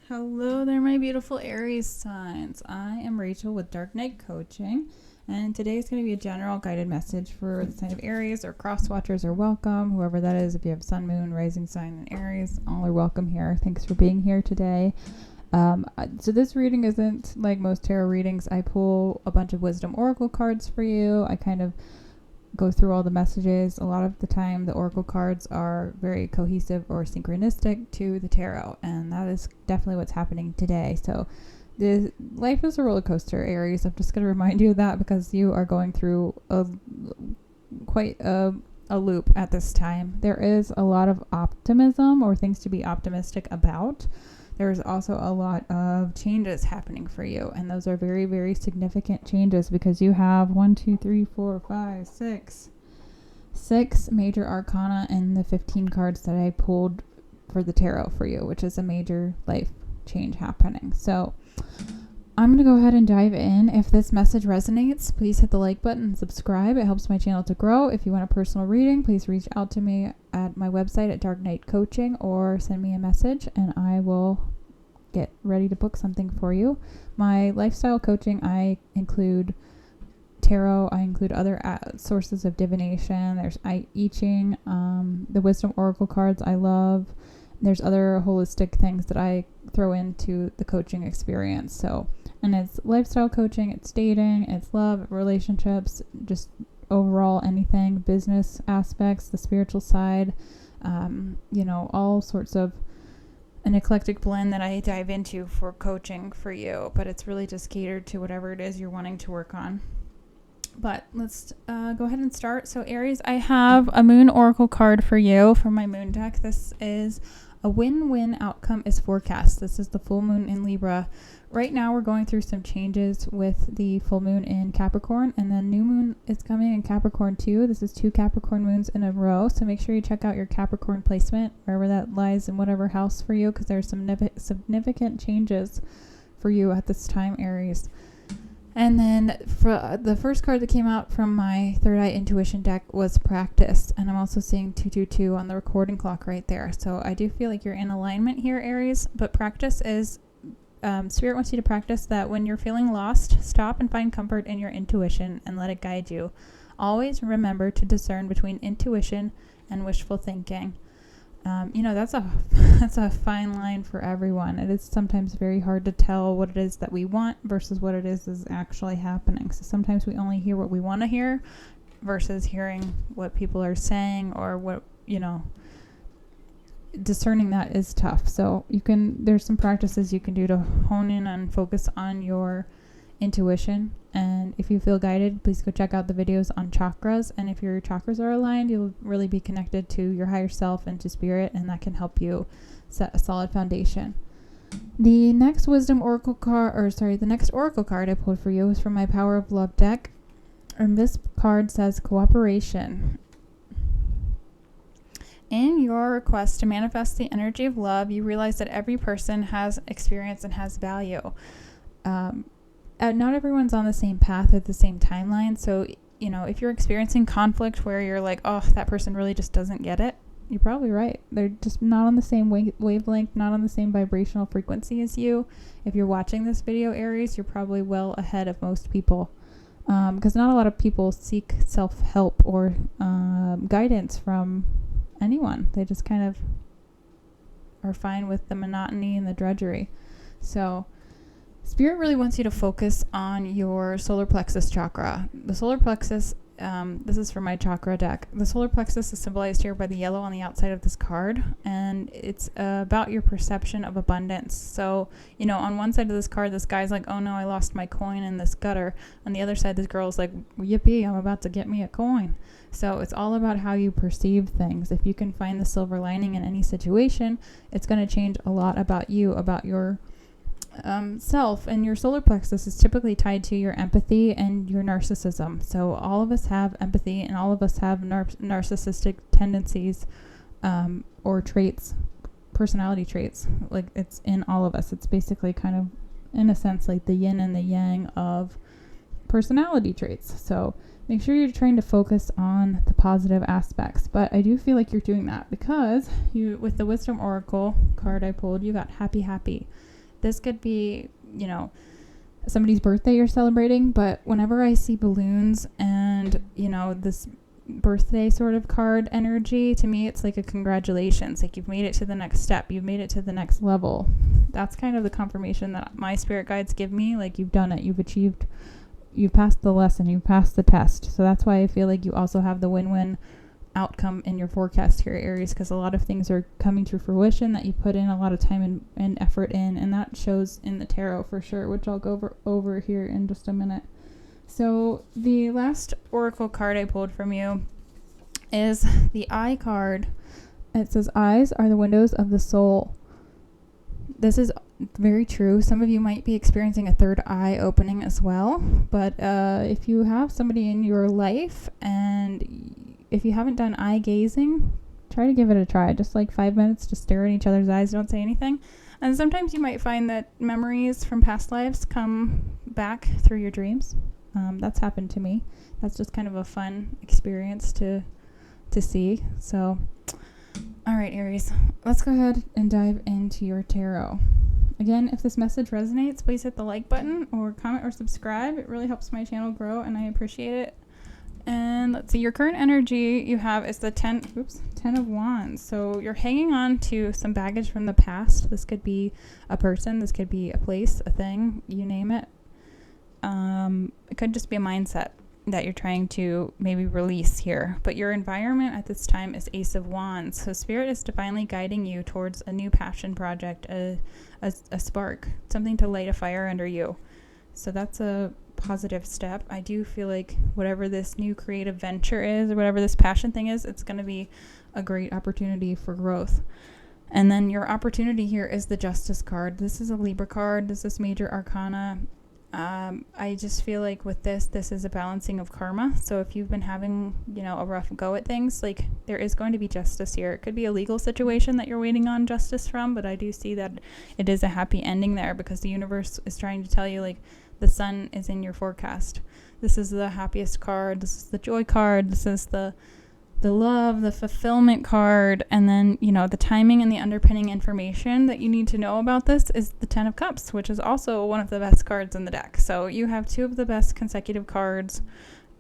Hello there, my beautiful Aries signs. I am Rachael with Dark Knight Coaching, and today is going to be a general guided message for the sign of Aries, or cross watchers are welcome, whoever that is. If you have sun, moon, rising sign in Aries, all are welcome here. Thanks for being here today. So this reading isn't like most tarot readings. I pull a bunch of wisdom oracle cards for you. I kind of go through all the messages. A lot of the time the oracle cards are very cohesive or synchronistic to the tarot, and that is definitely what's happening today. So the life is a roller coaster, Aries. I'm just going to remind you of that because you are going through quite a loop at this time. There is a lot of optimism or things to be optimistic about. There's also a lot of changes happening for you, and those are very, very significant changes because you have 6 major arcana in the 15 cards that I pulled for the tarot for you, which is a major life change happening. So I'm going to go ahead and dive in. If this message resonates, please hit the like button and subscribe. It helps my channel to grow. If you want a personal reading, please reach out to me at my website at Dark Knight Coaching, or send me a message and I will get ready to book something for you. My lifestyle coaching, I include tarot, I include other sources of divination. There's I Ching, the wisdom oracle cards I love. There's other holistic things that I throw into the coaching experience. So, and it's lifestyle coaching, it's dating, it's love, relationships, just overall anything, business aspects, the spiritual side, all sorts of an eclectic blend that I dive into for coaching for you, but it's really just catered to whatever it is you're wanting to work on. But let's go ahead and start. So Aries, I have a moon oracle card for you from my moon deck. This is a win-win outcome is forecast. This is the full moon in Libra. Right now we're going through some changes with the full moon in Capricorn, and then new moon is coming in Capricorn too. This is 2 Capricorn moons in a row. So make sure you check out your Capricorn placement, wherever that lies in whatever house for you, because there's some significant changes for you at this time, Aries. And then for the first card that came out from my third eye intuition deck was practice. And I'm also seeing 222 on the recording clock right there. So I do feel like you're in alignment here, Aries. But practice is, Spirit wants you to practice that when you're feeling lost, stop and find comfort in your intuition and let it guide you. Always remember to discern between intuition and wishful thinking. That's a fine line for everyone. It is sometimes very hard to tell what it is that we want versus what it is actually happening. So sometimes we only hear what we want to hear versus hearing what people are saying, or what, discerning that is tough. So there's some practices you can do to hone in and focus on your intuition. And if you feel guided, please go check out the videos on chakras. And if your chakras are aligned, you'll really be connected to your higher self and to spirit, and that can help you set a solid foundation. The next oracle card I pulled for you is from my Power of Love deck. And this card says cooperation. In your request to manifest the energy of love, you realize that every person has experience and has value. Not everyone's on the same path at the same timeline. So, if you're experiencing conflict where you're like, oh, that person really just doesn't get it, you're probably right. They're just not on the same wavelength, not on the same vibrational frequency as you. If you're watching this video, Aries, you're probably well ahead of most people. Because not a lot of people seek self-help or guidance from anyone. They just kind of are fine with the monotony and the drudgery. So Spirit really wants you to focus on your solar plexus chakra. The solar plexus, this is from my chakra deck. The solar plexus is symbolized here by the yellow on the outside of this card, and it's about your perception of abundance. So, on one side of this card, this guy's like, oh no, I lost my coin in this gutter. On the other side, this girl's like, yippee, I'm about to get me a coin. So it's all about how you perceive things. If you can find the silver lining in any situation, it's going to change a lot about you, about your self. And your solar plexus is typically tied to your empathy and your narcissism. So all of us have empathy, and all of us have narcissistic tendencies, or traits, personality traits. Like, it's in all of us. It's basically kind of, in a sense, like the yin and the yang of personality traits. So make sure you're trying to focus on the positive aspects. But I do feel like you're doing that because you, with the Wisdom Oracle card I pulled, you got happy. This could be, you know, somebody's birthday you're celebrating, but whenever I see balloons and, you know, this birthday sort of card energy, to me it's like a congratulations, like you've made it to the next step, you've made it to the next level. That's kind of the confirmation that my spirit guides give me, like you've done it, you've achieved, you've passed the lesson, you've passed the test. So that's why I feel like you also have the win-win outcome in your forecast here, Aries, because a lot of things are coming to fruition that you put in a lot of time and effort in, and that shows in the tarot for sure, which I'll go over here in just a minute. So the last oracle card I pulled from you is the Eye card. It says eyes are the windows of the soul. This is very true. Some of you might be experiencing a third eye opening as well, but if you have somebody in your life and if you haven't done eye gazing, try to give it a try. Just like 5 minutes, just stare in each other's eyes, don't say anything. And sometimes you might find that memories from past lives come back through your dreams. That's happened to me. That's just kind of a fun experience to see. So, all right, Aries, let's go ahead and dive into your tarot. Again, if this message resonates, please hit the like button or comment or subscribe. It really helps my channel grow and I appreciate it. And let's see, your current energy you have is the 10 of Wands. So you're hanging on to some baggage from the past. This could be a person, this could be a place, a thing, you name it. It could just be a mindset that you're trying to maybe release here. But your environment at this time is Ace of Wands. So Spirit is divinely guiding you towards a new passion project, a spark, something to light a fire under you. So that's a positive step. I do feel like whatever this new creative venture is or whatever this passion thing is, it's going to be a great opportunity for growth. And then your opportunity here is the Justice card. This is a Libra card. This is major arcana. I just feel like with this is a balancing of karma. So if you've been having, you know, a rough go at things, like there is going to be justice here. It could be a legal situation that you're waiting on justice from, but I do see that it is a happy ending there because the universe is trying to tell you, like, the sun is in your forecast. This is the happiest card. This is the joy card. This is the love, the fulfillment card. And then, you know, the timing and the underpinning information that you need to know about this is the 10 of Cups, which is also one of the best cards in the deck. So you have two of the best consecutive cards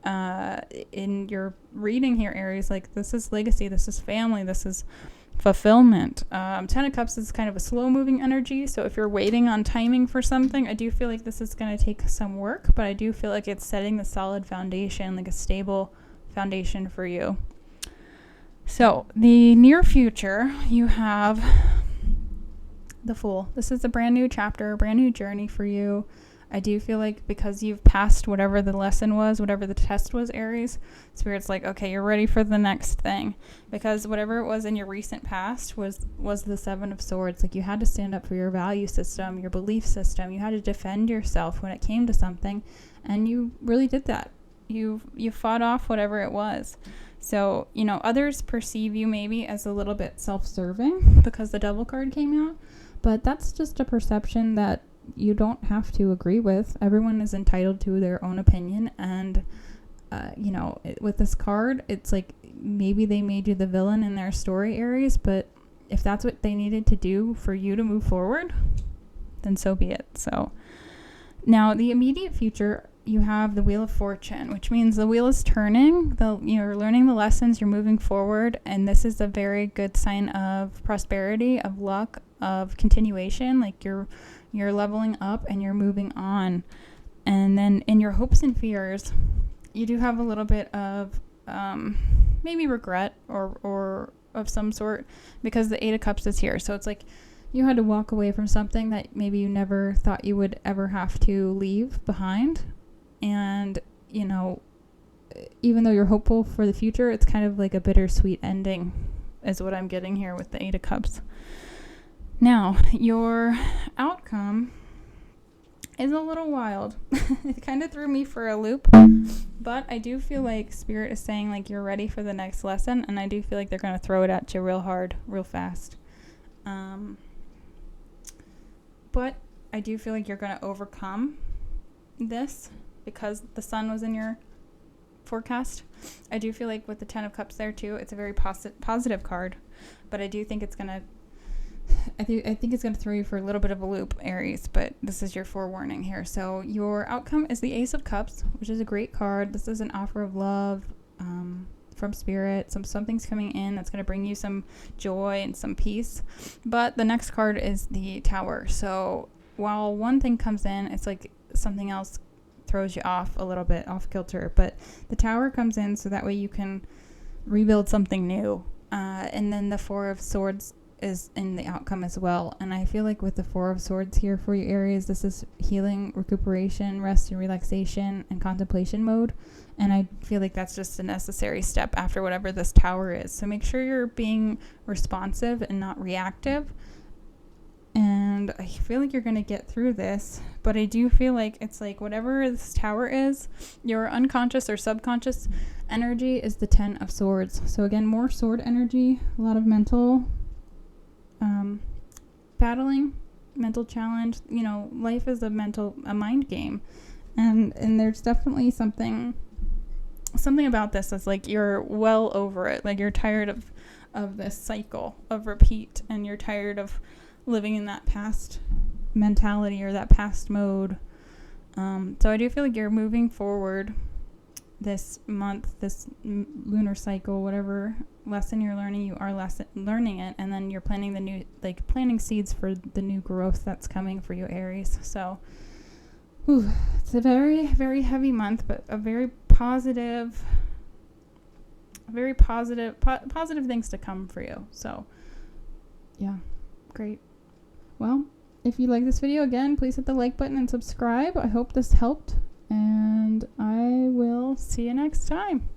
in your reading here, Aries. Like, this is legacy. This is family. This is fulfillment. 10 of Cups is kind of a slow moving energy. So if you're waiting on timing for something, I do feel like this is going to take some work, but I do feel like it's setting the solid foundation, like a stable foundation for you. So the near future, you have the Fool. This is a brand new chapter, a brand new journey for you. I do feel like because you've passed whatever the lesson was, whatever the test was, Aries, Spirit's like, okay, you're ready for the next thing. Because whatever it was in your recent past was the 7 of Swords. Like, you had to stand up for your value system, your belief system. You had to defend yourself when it came to something. And you really did that. You fought off whatever it was. So, you know, others perceive you maybe as a little bit self-serving because the Devil card came out. But that's just a perception that you don't have to agree with. Everyone is entitled to their own opinion. And, you know, with this card, it's like maybe they made you the villain in their story, Aries. But if that's what they needed to do for you to move forward, then so be it. So now the immediate future, you have the Wheel of Fortune, which means the wheel is turning. You're learning the lessons, you're moving forward, and this is a very good sign of prosperity, of luck, of continuation. Like you're leveling up and you're moving on. And then in your hopes and fears, you do have a little bit of maybe regret or of some sort because the 8 of Cups is here. So it's like you had to walk away from something that maybe you never thought you would ever have to leave behind. And, you know, even though you're hopeful for the future, it's kind of like a bittersweet ending is what I'm getting here with the 8 of Cups. Now, your outcome is a little wild. It kind of threw me for a loop, but I do feel like Spirit is saying, like, you're ready for the next lesson, and I do feel like they're going to throw it at you real hard, real fast. But I do feel like you're going to overcome this because the sun was in your forecast. I do feel like with the 10 of Cups there too, it's a very positive card, but I do think it's gonna I think it's gonna throw you for a little bit of a loop, Aries, but this is your forewarning here. So your outcome is the Ace of Cups, which is a great card. This is an offer of love from spirit. Something's coming in that's going to bring you some joy and some peace. But the next card is the Tower. So while one thing comes in, it's like something else throws you off a little bit, off kilter. But the Tower comes in so that way you can rebuild something new. And then the Four of Swords is in the outcome as well. And I feel like with the Four of Swords here for you, Aries, this is healing, recuperation, rest and relaxation, and contemplation mode. And I feel like that's just a necessary step after whatever this Tower is. So make sure you're being responsive and not reactive. And I feel like you're going to get through this. But I do feel like it's like whatever this Tower is, your unconscious or subconscious energy is the 10 of Swords. So again, more sword energy, a lot of mental battling, mental challenge. You know, life is a mind game. And there's definitely something about this that's like you're well over it. Like you're tired of this cycle of repeat, and you're tired of living in that past mentality or that past mode. So I do feel like you're moving forward this month, this lunar cycle, whatever lesson you're learning, you are learning it, and then you're planting seeds for the new growth that's coming for you, Aries. So it's a very, very heavy month, but a very positive things to come for you. So yeah, great. Well, if you like this video, again, please hit the like button and subscribe. I hope this helped, and I will see you next time.